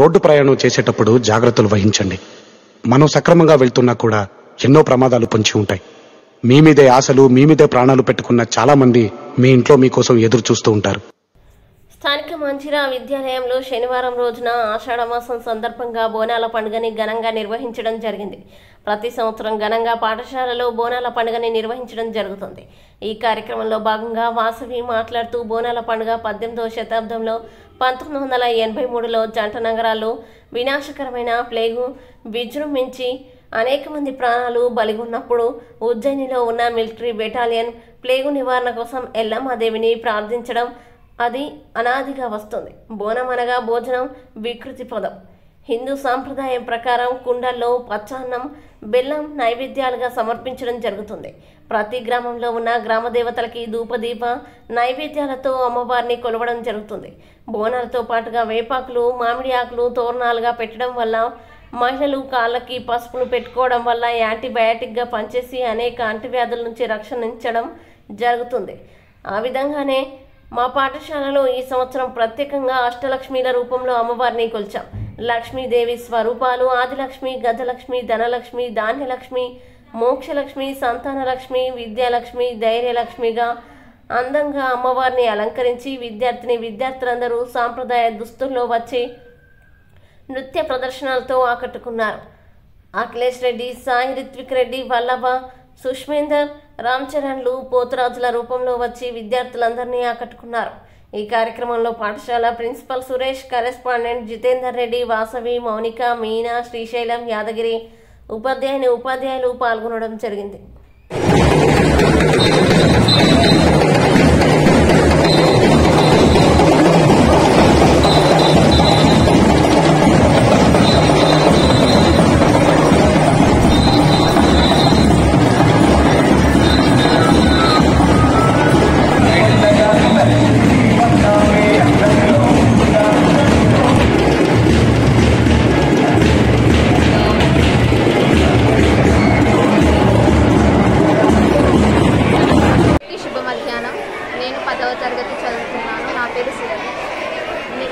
Road ప్రయాణం చేసేటప్పుడు జాగ్రత్తలు వహించండి. మనం సక్రమంగా వెళ్తున్నా కూడా ఎన్నో ప్రమాదాలు పొంచి ఉంటాయి. మీ మీదే ఆశలు, మీ మీదే ప్రాణాలు పెట్టుకున్న చాలా మంది మీ ఇంట్లో మీకోసం ఎదురు చూస్తూ ఉంటారు. స్థానిక మంచిరా విద్యాలయంలో శనివారం రోజున ఆషాఢమాసం సందర్భంగా బోనాల పండుగని ఘనంగా నిర్వహించడం జరిగింది. ప్రతి సంవత్సరం ఘనంగా పాఠశాలలో బోనాల పండుగని నిర్వహించడం జరుగుతుంది. ఈ కార్యక్రమంలో భాగంగా వాసవి మాట్లాడుతూ బోనాల పండుగ 18వ శతాబ్దంలో 1983లో జంట నగరాల్లో వినాశకరమైన ప్లేగు విజృంభించి అనేక మంది ప్రాణాలు బలిగొన్నప్పుడు ఉజ్జయినిలో ఉన్న మిలిటరీ బెటాలియన్ ప్లేగు నివారణ కోసం ఎల్లమ్మాదేవిని ప్రార్థించడం అది అనాదిగా వస్తుంది. బోనం అనగా భోజనం వికృతి పదం. హిందూ సాంప్రదాయం ప్రకారం కుండల్లో పచ్చాన్నం, బెల్లం నైవేద్యాలుగా సమర్పించడం జరుగుతుంది. ప్రతి గ్రామంలో ఉన్న గ్రామ దేవతలకి ధూపదీప నైవేద్యాలతో అమ్మవారిని కొలవడం జరుగుతుంది. బోనాలతో పాటుగా వేపాకులు, మామిడి ఆకులు తోరణాలుగా పెట్టడం వల్ల, మహిళలు కాళ్ళకి పసుపును పెట్టుకోవడం వల్ల యాంటీబయాటిక్గా పనిచేసి అనేక అంటువ్యాధుల నుంచి రక్షణించడం జరుగుతుంది. ఆ విధంగానే మా పాఠశాలలో ఈ సంవత్సరం ప్రత్యేకంగా అష్టలక్ష్మీల రూపంలో అమ్మవారిని కొలిచాం. లక్ష్మీదేవి స్వరూపాలు ఆదిలక్ష్మి, గజలక్ష్మి, ధనలక్ష్మి, ధాన్యలక్ష్మి, మోక్షలక్ష్మి, సంతానలక్ష్మి, విద్యాలక్ష్మి, ధైర్యలక్ష్మిగా అందంగా అమ్మవారిని అలంకరించి విద్యార్థులందరూ సాంప్రదాయ దుస్తుల్లో వచ్చి నృత్య ప్రదర్శనలతో ఆకట్టుకున్నారు. అఖిలేష్ రెడ్డి, సాయి రిత్విక్ రెడ్డి, వల్లభ, సుష్మేందర్, రామ్ చరణ్లు పోతురాజుల రూపంలో వచ్చి విద్యార్థులందరినీ ఆకట్టుకున్నారు. ఈ కార్యక్రమంలో పాఠశాల ప్రిన్సిపల్ సురేష్, కరెస్పాండెంట్ జితేందర్ రెడ్డి, వాసవి, మౌనిక, మీనా, శ్రీశైలం, యాదగిరి ఉపాధ్యాయులు పాల్గొనడం జరిగింది.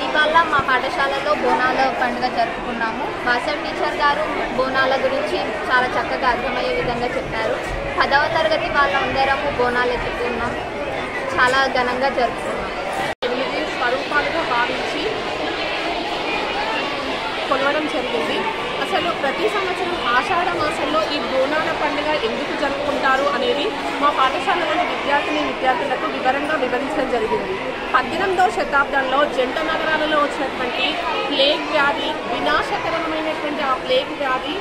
ఇవాళ మా పాఠశాలలో బోనాల పండుగ జరుపుకున్నాము. వాసవి టీచర్ గారు బోనాల గురించి చాలా చక్కగా అర్థమయ్యే విధంగా చెప్పారు. 10వ తరగతి వాళ్ళందరము బోనాలు ఎత్తుకున్నాం. చాలా ఘనంగా జరుపుకున్నాం. 8 స్వరూపాలుగా భావించి కొలవడం జరిగింది. అసలు ప్రతి సంవత్సరం ఆషాఢ మాసంలో ఈ బోనాల పండుగ ఎందుకు జరుపుకుంటారు అనేది మా పాఠశాలలోని విద్యార్థులకు వివరంగా వివరించడం జరిగింది. 18వ శతాబ్దంలో జంట నగరాలలో వచ్చినటువంటి ప్లేగ్ వ్యాధి, వినాశకరమైనటువంటి ఆ ప్లేగ్ వ్యాధి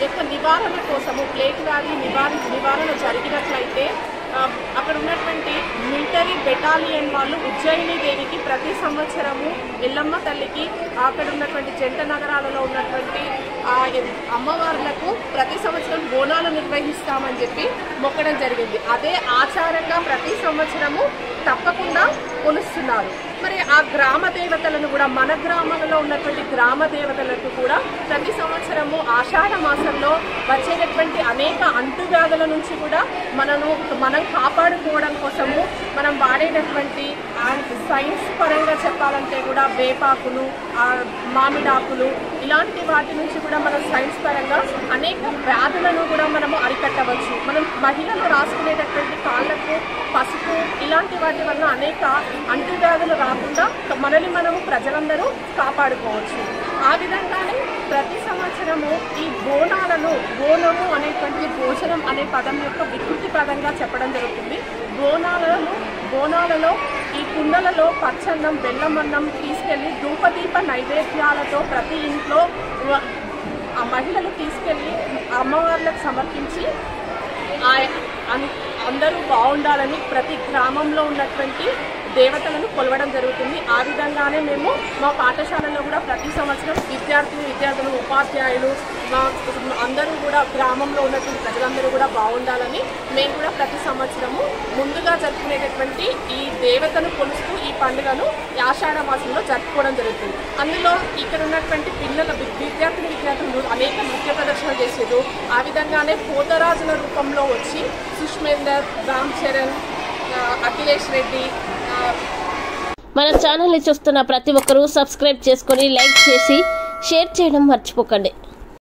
యొక్క నివారణ కోసము, ప్లేగ్ వ్యాధి నివారణ జరిగినట్లయితే అక్కడ ఉన్నటువంటి మిలిటరీ బెటాలియన్ వాళ్ళు ఉజ్జయిని దేవికి ప్రతి సంవత్సరము ఎల్లమ్మ తల్లికి అక్కడ ఉన్నటువంటి జంట నగరాలలో ఉన్నటువంటి అమ్మవార్లకు ప్రతి సంవత్సరం బోనాలు నిర్వహిస్తామని చెప్పి మొక్కడం జరిగింది. అదే ఆచారంగా ప్రతి సంవత్సరము తప్పకుండా కొలుస్తున్నారు. మరి ఆ గ్రామ దేవతలను కూడా, మన గ్రామాలలో ఉన్నటువంటి గ్రామ దేవతలకు కూడా ప్రతి సంవత్సరము ఆషాఢ మాసంలో వచ్చేటటువంటి అనేక అంటువ్యాధుల నుంచి కూడా మనం కాపాడుకోవడం కోసము మనం వాడేటటువంటి సైన్స్ పరంగా చెప్పాలంటే కూడా వేపాకులు, మామిడాకులు ఇలాంటి వాటి నుంచి కూడా మనం సైన్స్ పరంగా అనేక వ్యాధులను కూడా మనము అరికట్టవచ్చు. మనం మహిళలు రాసుకునేటటువంటి కాళ్ళకు పసుపు ఇలాంటి వాటి వల్ల అనేక అంటువ్యాధులు రాకుండా మనము ప్రజలందరూ కాపాడుకోవచ్చు. ఆ విధంగానే ప్రతి సంవత్సరము ఈ బోనము అనేటువంటి భోజనం అనే పదం యొక్క వికృతి పదంగా చెప్పడం జరుగుతుంది. బోనాలలో ఈ కుండలలో పచ్చన్నం, బెల్లం అన్నం తీసుకెళ్ళి ధూపదీప నైవేద్యాలతో ప్రతి ఇంట్లో ఆ మహిళలు తీసుకెళ్ళి అమ్మవార్లకు సమర్పించి అందరూ బాగుండాలని ప్రతి గ్రామంలో ఉన్నటువంటి దేవతలను కొలవడం జరుగుతుంది. ఆ విధంగానే మేము మా పాఠశాలలో కూడా ప్రతి సంవత్సరం విద్యార్థులు, ఉపాధ్యాయులు అందరూ కూడా గ్రామంలో ఉన్నటువంటి ప్రజలందరూ కూడా బాగుండాలని మేము కూడా ప్రతి సంవత్సరము ముందుగా జరుపుకునేటటువంటి ఈ దేవతను కొలుస్తూ ఈ పండుగను ఆషాఢ మాసంలో జరుపుకోవడం జరుగుతుంది. అందులో ఇక్కడ ఉన్నటువంటి విద్యార్థులు అనేక నృత్య ప్రదర్శనలు చేసేది. ఆ విధంగానే పోతరాజుల రూపంలో వచ్చి సుష్మేందర్, రామ్ చరణ్, అఖిలేష్ రెడ్డి. మన ఛానల్ని చూస్తున్న ప్రతి ఒక్కరూ సబ్స్క్రైబ్ చేసుకొని లైక్ చేసి షేర్ చేయడం మర్చిపోకండి.